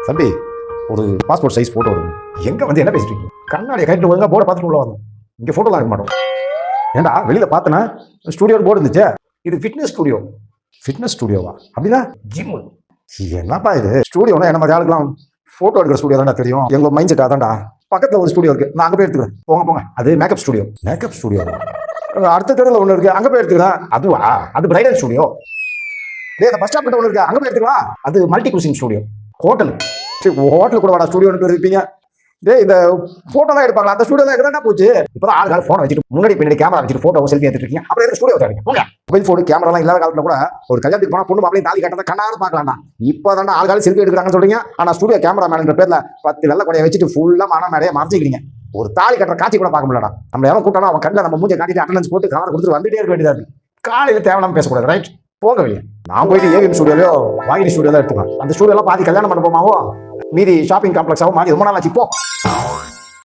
தம்பி ஒரு passport size photo வரும். எங்கே வந்து என்ன பேசிட்டு இருக்கீங்க? கண்ணாடியை கைட்டு ஒழுங்கா போர்டை பார்த்துட்டு உள்ள வரணும். இங்கே ஃபோட்டோலாம் இருக்க மாட்டோம். ஏன்டா வெளியில் பார்த்தனா ஸ்டூடியோ போர்டு இருந்துச்சு. இது ஃபிட்னஸ் ஸ்டூடியோ. ஃபிட்னஸ் ஸ்டூடியோவா? அப்படின்னா ஜிம்மு. என்னப்பா இது? ஸ்டூடியோனா என்ன மாதிரி ஆளுக்கெல்லாம் ஃபோட்டோ எடுக்கிற ஸ்டூடியோ தான்டா தெரியும். எங்கள் மைண்ட் செட் அதான்டா. பக்கத்தில் ஒரு ஸ்டூடியோ இருக்குது, நான் அங்கே போய் எடுத்துக்கிறேன். போங்க போங்க. அது மேக்கப் ஸ்டூடியோ. மேக்கப் ஸ்டூடியோ அடுத்த தெருவில் ஒன்று இருக்குது, அங்கே போய் எடுத்துக்கிறேன். அதுவா? அது பிரைடல் ஸ்டூடியோ. அந்த பஸ் ஸ்டாப் கிட்ட ஒன்று இருக்கு, அங்கே போய் எடுத்துக்கலாம். அது மல்டி குசின் ஸ்டூடியோ. ஹோட்டல். சரி, ஹோட்டல் கூட வாடா ஸ்டூடியோன்னு பேர் இருப்பீங்க. இந்த போட்டோலாம் எடுப்பாங்களா, அந்த ஸ்டூடியோலாம் எதுனா போச்சு. இப்போதான் ஆள் ஃபோனை வச்சுட்டு முன்னாடி பின்னாடி கேமரா வச்சுட்டு போட்டோ செல்ஃபி எடுத்துட்டு இருக்கீங்க. அப்புறம் எதுக்கு ஸ்டூடியோ தேவைங்க? போங்க. மொபைல் ஃபோன் கேமராலாம் இல்லாத காலத்தில் கூட ஒரு கல்யாணத்துக்கு போனால் பொண்ணு மாப்பிளையும் தாலி கட்டதை கண்ணாரு பார்க்கலாம்டா. இப்போ தானே ஆள் செல்ஃபி எடுக்கிறாங்கன்னு சொல்றீங்க. ஆனால் ஸ்டூடியோ கேமரா மேன்ற பேர்ல 10 வெள்ளை கொடையை வச்சுட்டு ஃபுல்லாக மன மேடையை மறைச்சிக்கிறீங்க. ஒரு தாலி கட்டுற காட்சி கூட பார்க்க முடியலடா. நம்ம எவன் கூட்டாலும் அவன் கண்ணில் நம்ம மூஞ்சை காட்டிட்டு அட்டண்டன்ஸ் போட்டு கவரை கொடுத்துட்டு வந்துட்டே இருக்க வேண்டியதா இருக்கு. காலையில் தேவையில்லாம பேசக்கூடாது. ரைட், போக வெளியே. நான் போயிட்டு ஏவிஎம் ஸ்டூடியோலயோ வாகினி ஸ்டூடியோ தான் எடுத்துக்கலாம். அந்த ஸ்டூடியோலாம் பாதி கல்யாண மண்டபமாவோ மீதி ஷாப்பிங் காம்ப்ளெக்ஸாவோ மாறி ரொம்ப நாள் ஆச்சு. போ.